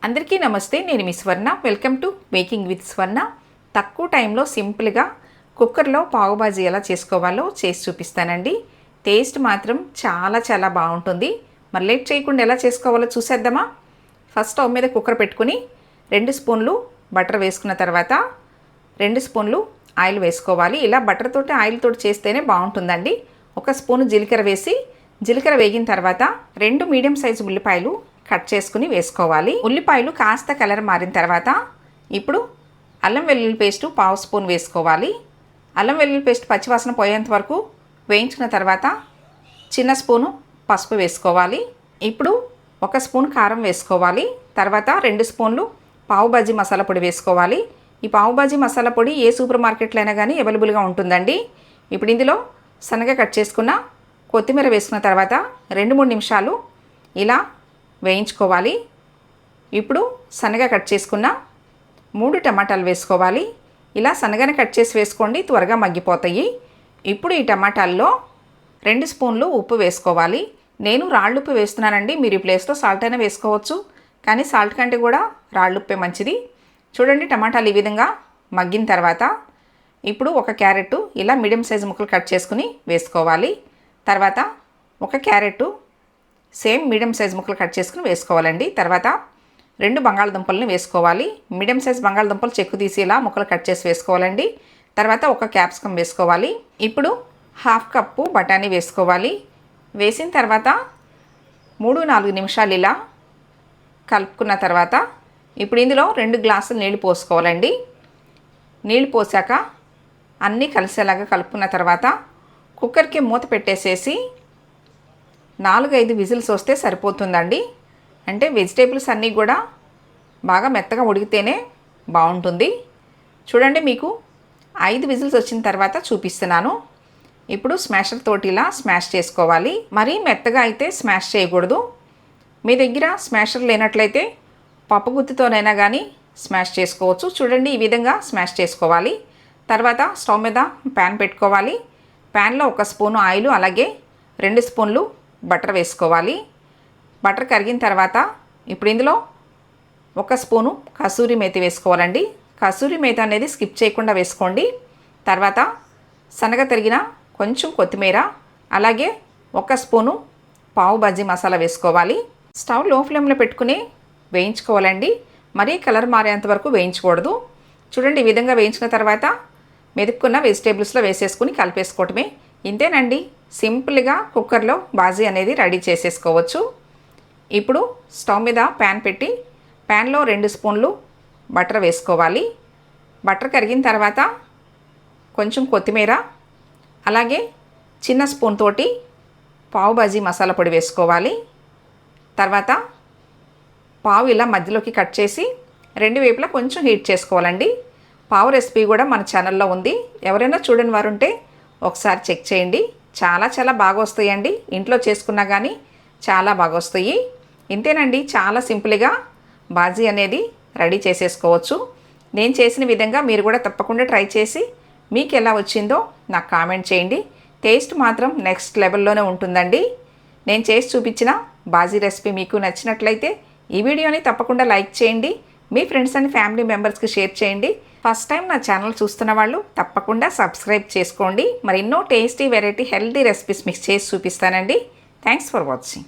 అందరికీ నమస్తే. నేను మీ స్వర్ణ. వెల్కమ్ టు మేకింగ్ విత్ స్వర్ణ. తక్కువ టైంలో సింపుల్గా కుక్కర్లో పావు బాజీ ఎలా చేసుకోవాలో చేసి చూపిస్తానండి. టేస్ట్ మాత్రం చాలా చాలా బాగుంటుంది. మరి లేట్ చేయకుండా ఎలా చేసుకోవాలో చూసేద్దామా? ఫస్ట్ స్టవ్ మీద కుక్కర్ పెట్టుకుని 2 స్పూన్లు బటర్ వేసుకున్న తర్వాత 2 స్పూన్లు ఆయిల్ వేసుకోవాలి. ఇలా బటర్ తోటి ఆయిల్ తోటి చేస్తేనే బాగుంటుందండి. 1 స్పూను జీలకర్ర వేసి జీలకర్ర వేగిన తర్వాత 2 మీడియం సైజు ఉల్లిపాయలు కట్ చేసుకుని వేసుకోవాలి. ఉల్లిపాయలు కాస్త కలర్ మారిన తర్వాత ఇప్పుడు అల్లం వెల్లుల్లి పేస్ట్ పావు స్పూన్ వేసుకోవాలి. అల్లం వెల్లుల్లి పేస్ట్ పచ్చివాసన పోయేంత వరకు వేయించుకున్న తర్వాత చిన్న స్పూను పసుపు వేసుకోవాలి. ఇప్పుడు 1 స్పూన్ కారం వేసుకోవాలి. తర్వాత 2 స్పూన్లు పావు బాజీ మసాలా పొడి వేసుకోవాలి. ఈ పావు బాజీ మసాలా పొడి ఏ సూపర్ మార్కెట్లో అయినా కానీ అవైలబుల్గా ఉంటుందండి. ఇప్పుడు ఇందులో సన్నగా కట్ చేసుకున్న కొత్తిమీర వేసుకున్న తర్వాత 2-3 నిమిషాలు ఇలా వేయించుకోవాలి. ఇప్పుడు సన్నగా కట్ చేసుకున్న 3 టమాటాలు వేసుకోవాలి. ఇలా సన్నగానే కట్ చేసి వేసుకోండి, త్వరగా మగ్గిపోతాయి. ఇప్పుడు ఈ టమాటాల్లో 2 స్పూన్లు ఉప్పు వేసుకోవాలి. నేను రాళ్ళుప్పు వేస్తున్నానండి. మీరు ఈ ప్లేస్లో సాల్ట్ అయినా వేసుకోవచ్చు, కానీ సాల్ట్ కంటే కూడా రాళ్ళుప్పే మంచిది. చూడండి, టమాటాలు ఈ విధంగా మగ్గిన తర్వాత ఇప్పుడు 1 క్యారెట్ ఇలా మీడియం సైజు ముక్కలు కట్ చేసుకుని వేసుకోవాలి. తర్వాత 1 క్యారెట్ సేమ్ మీడియం సైజ్ ముక్కలు కట్ చేసుకుని వేసుకోవాలండి. తర్వాత 2 బంగాళదుంపలను వేసుకోవాలి. మీడియం సైజ్ బంగాళదుంపలు చెక్కు తీసి ఇలా ముక్కలు కట్ చేసి వేసుకోవాలండి. తర్వాత 1 క్యాప్సికమ్ వేసుకోవాలి. ఇప్పుడు 1/2 కప్పు బఠానీ వేసుకోవాలి. వేసిన తర్వాత 3-4 నిమిషాలు ఇలా కలుపుకున్న తర్వాత ఇప్పుడు ఇందులో 2 గ్లాసులు నీళ్లు పోసుకోవాలండి. నీళ్లు పోసాక అన్నీ కలిసేలాగా కలుపుకున్న తర్వాత కుక్కర్కి మూత పెట్టేసేసి 4-5 విజిల్స్ వస్తే సరిపోతుందండి. అంటే వెజిటేబుల్స్ అన్నీ కూడా బాగా మెత్తగా ఉడికితేనే బాగుంటుంది. చూడండి, మీకు 5 విజిల్స్ వచ్చిన తర్వాత చూపిస్తున్నాను. ఇప్పుడు స్మాషర్ తోటి ఇలా స్మాష్ చేసుకోవాలి. మరీ మెత్తగా అయితే స్మాష్ చేయకూడదు. మీ దగ్గర స్మాషర్ లేనట్లయితే పప్పు గుత్తితోనైనా కానీ స్మాష్ చేసుకోవచ్చు. చూడండి, ఈ విధంగా స్మాష్ చేసుకోవాలి. తర్వాత స్టవ్ మీద ప్యాన్ పెట్టుకోవాలి. ప్యాన్లో 1 స్పూను ఆయిల్ అలాగే 2 స్పూన్లు బటర్ వేసుకోవాలి. బటర్ కరిగిన తర్వాత ఇప్పుడు ఇందులో 1 స్పూను కసూరి మేతి వేసుకోవాలండి. కసూరి మేతి అనేది స్కిప్ చేయకుండా వేసుకోండి. తర్వాత సన్నగా తరిగిన కొంచెం కొత్తిమీర అలాగే 1 స్పూను పావు బాజీ మసాలా వేసుకోవాలి. స్టవ్ లో ఫ్లేమ్లో పెట్టుకుని వేయించుకోవాలండి. మరీ కలర్ మారేంత వరకు వేయించకూడదు. చూడండి, ఈ విధంగా వేయించిన తర్వాత మెదుపుకున్న వెజిటేబుల్స్లో వేసేసుకుని కలిపేసుకోవటమే. ఇంతేనండి, సింపుల్గా కుక్కర్లో బాజీ అనేది రెడీ చేసేసుకోవచ్చు. ఇప్పుడు స్టవ్ మీద ప్యాన్ పెట్టి ప్యాన్లో 2 స్పూన్లు బటర్ వేసుకోవాలి. బటర్ కరిగిన తర్వాత కొంచెం కొత్తిమీర అలాగే చిన్న స్పూన్ తోటి పావు బాజీ మసాలా పొడి వేసుకోవాలి. తర్వాత పావు ఇలా మధ్యలోకి కట్ చేసి 2 వైపులా కొంచెం హీట్ చేసుకోవాలండి. పావు రెసిపీ కూడా మన ఛానల్లో ఉంది. ఎవరైనా చూడని వారు ఉంటే ఒకసారి చెక్ చేయండి. చాలా చాలా బాగా వస్తాయండి. ఇంట్లో చేసుకున్నా కానీ చాలా బాగా వస్తాయి. ఇంతేనండి, చాలా సింపుల్గా బాజీ అనేది రెడీ చేసేసుకోవచ్చు. నేను చేసిన విధంగా మీరు కూడా తప్పకుండా ట్రై చేసి మీకు ఎలా వచ్చిందో నాకు కామెంట్ చేయండి. టేస్ట్ మాత్రం నెక్స్ట్ లెవెల్లోనే ఉంటుందండి. నేను చేసి చూపించిన బాజీ రెసిపీ మీకు నచ్చినట్లయితే ఈ వీడియోని తప్పకుండా లైక్ చేయండి. మీ ఫ్రెండ్స్ అండ్ ఫ్యామిలీ మెంబర్స్కి షేర్ చేయండి. ఫస్ట్ టైం నా ఛానల్ చూస్తున్న వాళ్ళు తప్పకుండా సబ్స్క్రైబ్ చేసుకోండి. మరి ఎన్నో టేస్టీ వెరైటీ హెల్తీ రెసిపీస్ మీకు చేసి చూపిస్తానండి. Thanks for watching.